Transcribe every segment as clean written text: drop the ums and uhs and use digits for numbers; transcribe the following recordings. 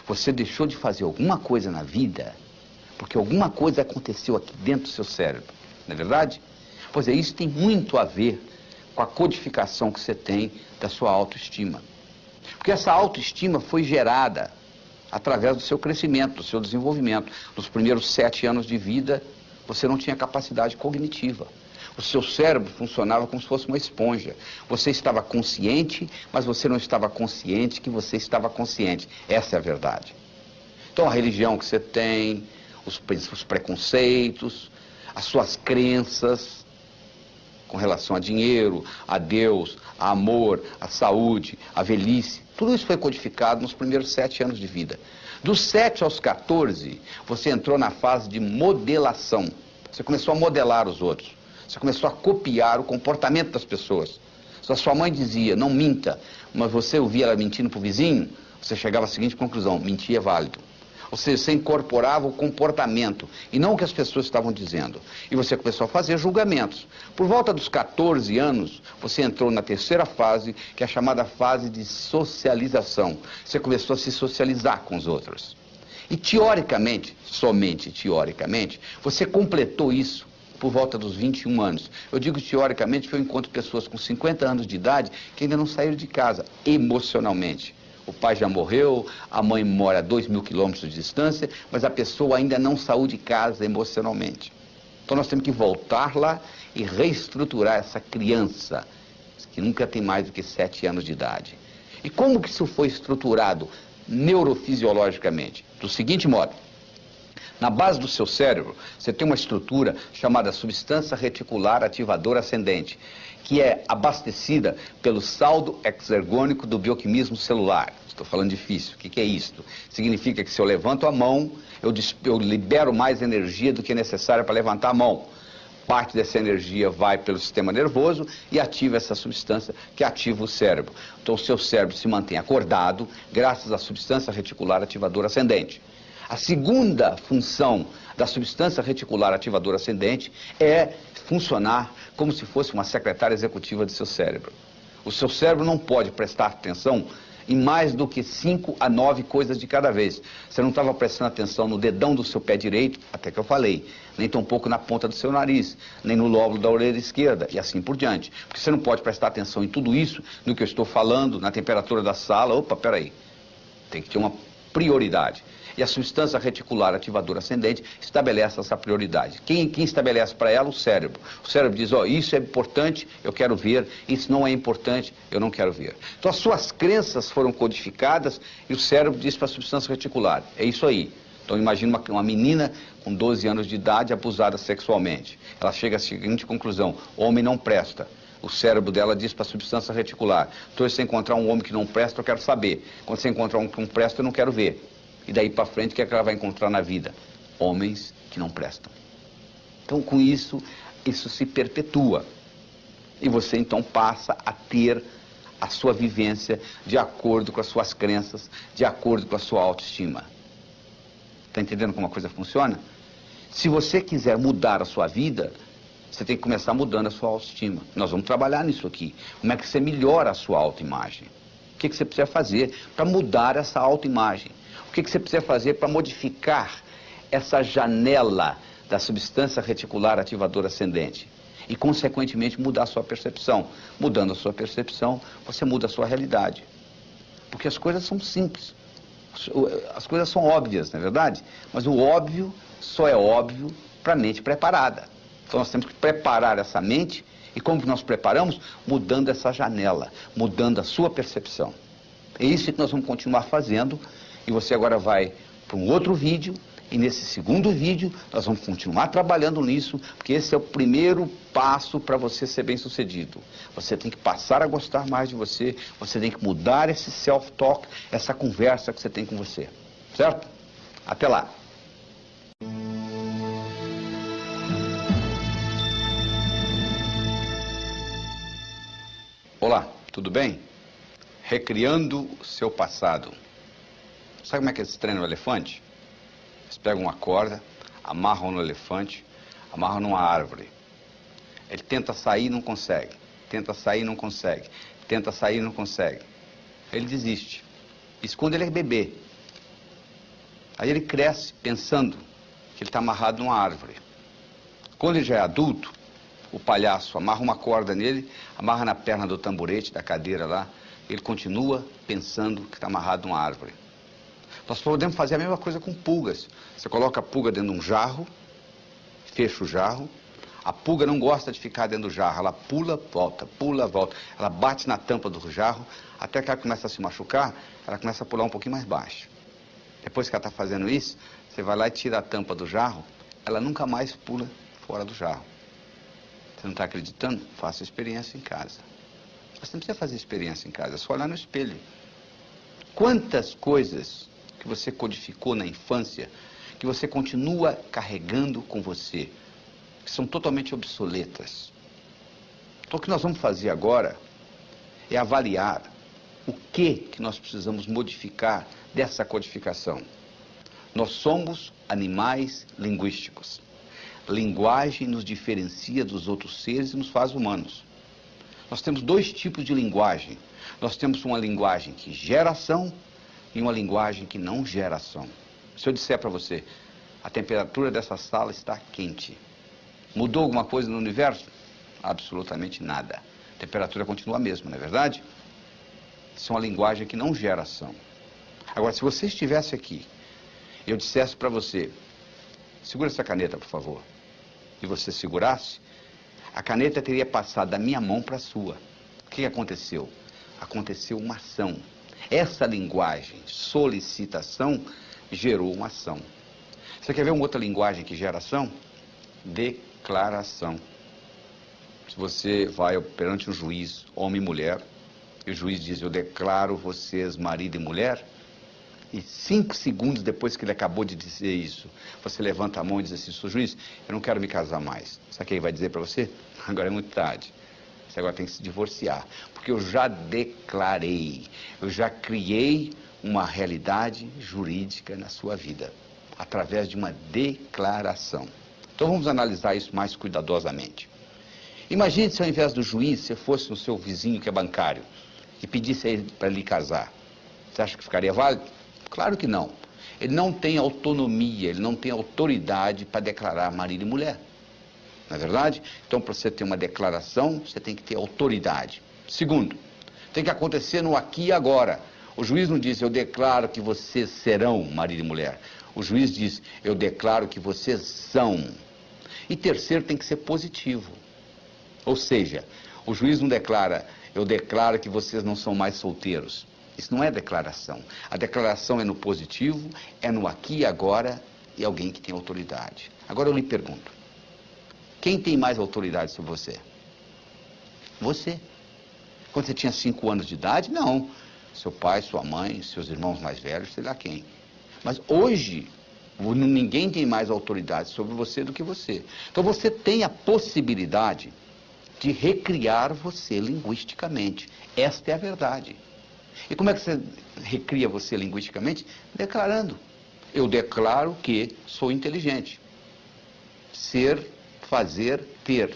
Você deixou de fazer alguma coisa na vida porque alguma coisa aconteceu aqui dentro do seu cérebro, não é verdade? Pois é, isso tem muito a ver com a codificação que você tem da sua autoestima. Porque essa autoestima foi gerada através do seu crescimento, do seu desenvolvimento. Nos primeiros 7 anos de vida, você não tinha capacidade cognitiva. O seu cérebro funcionava como se fosse uma esponja. Você estava consciente, mas você não estava consciente que você estava consciente. Essa é a verdade. Então a religião que você tem, os preconceitos, as suas crenças com relação a dinheiro, a Deus, a amor, a saúde, a velhice, tudo isso foi codificado nos primeiros 7 anos de vida. Dos 7 aos 14, você entrou na fase de modelação. Você começou a modelar os outros. Você começou a copiar o comportamento das pessoas. Se a sua mãe dizia, não minta, mas você ouvia ela mentindo para o vizinho, você chegava à seguinte conclusão, mentir é válido. Ou seja, você incorporava o comportamento e não o que as pessoas estavam dizendo. E você começou a fazer julgamentos. Por volta dos 14 anos, você entrou na terceira fase, que é a chamada fase de socialização. Você começou a se socializar com os outros. E teoricamente, somente teoricamente, você completou isso por volta dos 21 anos. Eu digo teoricamente porque eu encontro pessoas com 50 anos de idade que ainda não saíram de casa, emocionalmente. O pai já morreu, a mãe mora a 2.000 quilômetros de distância, mas a pessoa ainda não saiu de casa emocionalmente. Então nós temos que voltar lá e reestruturar essa criança, que nunca tem mais do que 7 anos de idade. E como que isso foi estruturado neurofisiologicamente? Do seguinte modo, na base do seu cérebro, você tem uma estrutura chamada substância reticular ativadora ascendente, que é abastecida pelo saldo exergônico do bioquímico celular. Estou falando difícil. O que é isto? Significa que se eu levanto a mão, eu libero mais energia do que é necessária para levantar a mão. Parte dessa energia vai pelo sistema nervoso e ativa essa substância que ativa o cérebro. Então o seu cérebro se mantém acordado graças à substância reticular ativadora ascendente. A segunda função da substância reticular ativadora ascendente é funcionar como se fosse uma secretária executiva do seu cérebro. O seu cérebro não pode prestar atenção em mais do que 5 a 9 coisas de cada vez. Você não estava prestando atenção no dedão do seu pé direito, até que eu falei, nem tampouco na ponta do seu nariz, nem no lóbulo da orelha esquerda, e assim por diante. Porque você não pode prestar atenção em tudo isso, no que eu estou falando, na temperatura da sala. Opa, peraí, tem que ter uma prioridade. E a substância reticular ativadora ascendente estabelece essa prioridade. Quem estabelece para ela? O cérebro. O cérebro diz, ó, isso é importante, eu quero ver, isso não é importante, eu não quero ver. Então as suas crenças foram codificadas e o cérebro diz para a substância reticular, é isso aí. Então imagina uma menina com 12 anos de idade abusada sexualmente. Ela chega à seguinte conclusão, homem não presta. O cérebro dela diz para a substância reticular, então se você encontrar um homem que não presta, eu quero saber. Quando você encontrar um que não presta, eu não quero ver. E daí para frente, o que é que ela vai encontrar na vida? Homens que não prestam. Então, com isso, isso se perpetua. E você, então, passa a ter a sua vivência de acordo com as suas crenças, de acordo com a sua autoestima. Está entendendo como a coisa funciona? Se você quiser mudar a sua vida, você tem que começar mudando a sua autoestima. Nós vamos trabalhar nisso aqui. Como é que você melhora a sua autoimagem? O que você precisa fazer para mudar essa autoimagem? O que você precisa fazer para modificar essa janela da substância reticular ativadora ascendente? E, consequentemente, mudar a sua percepção. Mudando a sua percepção, você muda a sua realidade. Porque as coisas são simples. As coisas são óbvias, não é verdade? Mas o óbvio só é óbvio para a mente preparada. Então nós temos que preparar essa mente. E como que nós preparamos? Mudando essa janela, mudando a sua percepção. É isso que nós vamos continuar fazendo. E você agora vai para um outro vídeo, e nesse segundo vídeo nós vamos continuar trabalhando nisso, porque esse é o primeiro passo para você ser bem-sucedido. Você tem que passar a gostar mais de você, você tem que mudar esse self-talk, essa conversa que você tem com você. Certo? Até lá! Olá, tudo bem? Recriando o seu passado. Sabe como é que eles treinam o elefante? Eles pegam uma corda, amarram no elefante, amarram numa árvore. Ele tenta sair e não consegue. Tenta sair e não consegue. Tenta sair e não consegue. Ele desiste. Isso quando ele é bebê. Aí ele cresce pensando que ele está amarrado numa árvore. Quando ele já é adulto, o palhaço amarra uma corda nele, amarra na perna do tamborete, da cadeira lá, ele continua pensando que está amarrado numa árvore. Nós podemos fazer a mesma coisa com pulgas. Você coloca a pulga dentro de um jarro, fecha o jarro, a pulga não gosta de ficar dentro do jarro, ela pula, volta, ela bate na tampa do jarro, até que ela começa a se machucar, ela começa a pular um pouquinho mais baixo. Depois que ela está fazendo isso, você vai lá e tira a tampa do jarro, ela nunca mais pula fora do jarro. Você não está acreditando? Faça experiência em casa. Você não precisa fazer experiência em casa, é só olhar no espelho. Quantas coisas que você codificou na infância, que você continua carregando com você, que são totalmente obsoletas. Então o que nós vamos fazer agora é avaliar o que nós precisamos modificar dessa codificação. Nós somos animais linguísticos. Linguagem nos diferencia dos outros seres e nos faz humanos. Nós temos dois tipos de linguagem. Nós temos uma linguagem que gera ação e uma linguagem que não gera ação. Se eu disser para você, a temperatura dessa sala está quente. Mudou alguma coisa no universo? Absolutamente nada. A temperatura continua a mesma, não é verdade? Isso é uma linguagem que não gera ação. Agora, se você estivesse aqui e eu dissesse para você, segura essa caneta, por favor, e você segurasse, a caneta teria passado da minha mão para a sua. O que aconteceu? Aconteceu uma ação. Essa linguagem, solicitação, gerou uma ação. Você quer ver uma outra linguagem que gera ação? Declaração. Se você vai perante um juiz, homem e mulher, e o juiz diz, eu declaro vocês marido e mulher, e 5 segundos depois que ele acabou de dizer isso, você levanta a mão e diz assim, sou juiz, eu não quero me casar mais. Sabe o que ele vai dizer para você? Agora é muito tarde. Você agora tem que se divorciar, porque eu já declarei, eu já criei uma realidade jurídica na sua vida, através de uma declaração. Então vamos analisar isso mais cuidadosamente. Imagine se ao invés do juiz, você fosse no seu vizinho que é bancário e pedisse a ele para lhe casar. Você acha que ficaria válido? Claro que não. Ele não tem autonomia, ele não tem autoridade para declarar marido e mulher. Não é verdade? Então, para você ter uma declaração, você tem que ter autoridade. Segundo, tem que acontecer no aqui e agora. O juiz não diz, eu declaro que vocês serão marido e mulher. O juiz diz, eu declaro que vocês são. E terceiro, tem que ser positivo. Ou seja, o juiz não declara, eu declaro que vocês não são mais solteiros. Isso não é declaração. A declaração é no positivo, é no aqui e agora, e alguém que tem autoridade. Agora eu lhe pergunto, quem tem mais autoridade sobre você? Você. Quando você tinha 5 anos de idade, não. Seu pai, sua mãe, seus irmãos mais velhos, sei lá quem. Mas hoje, ninguém tem mais autoridade sobre você do que você. Então você tem a possibilidade de recriar você linguisticamente. Esta é a verdade. E como é que você recria você linguisticamente? Declarando. Eu declaro que sou inteligente. Ser, fazer, ter.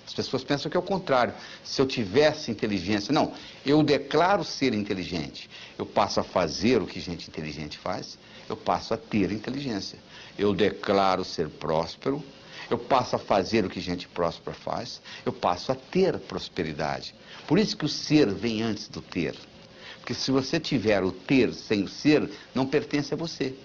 As pessoas pensam que é o contrário. Se eu tivesse inteligência... Não, eu declaro ser inteligente. Eu passo a fazer o que gente inteligente faz. Eu passo a ter inteligência. Eu declaro ser próspero. Eu passo a fazer o que gente próspera faz. Eu passo a ter prosperidade. Por isso que o ser vem antes do ter. Porque se você tiver o ter sem o ser, não pertence a você.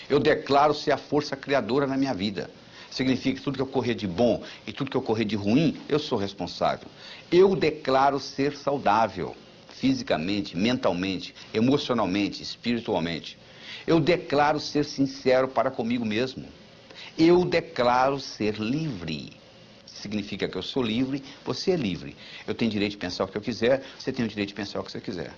Eu declaro ser a força criadora na minha vida. Significa que tudo que ocorrer de bom e tudo que ocorrer de ruim, eu sou responsável. Eu declaro ser saudável, fisicamente, mentalmente, emocionalmente, espiritualmente. Eu declaro ser sincero para comigo mesmo. Eu declaro ser livre. Significa que eu sou livre, você é livre. Eu tenho direito de pensar o que eu quiser, você tem o direito de pensar o que você quiser.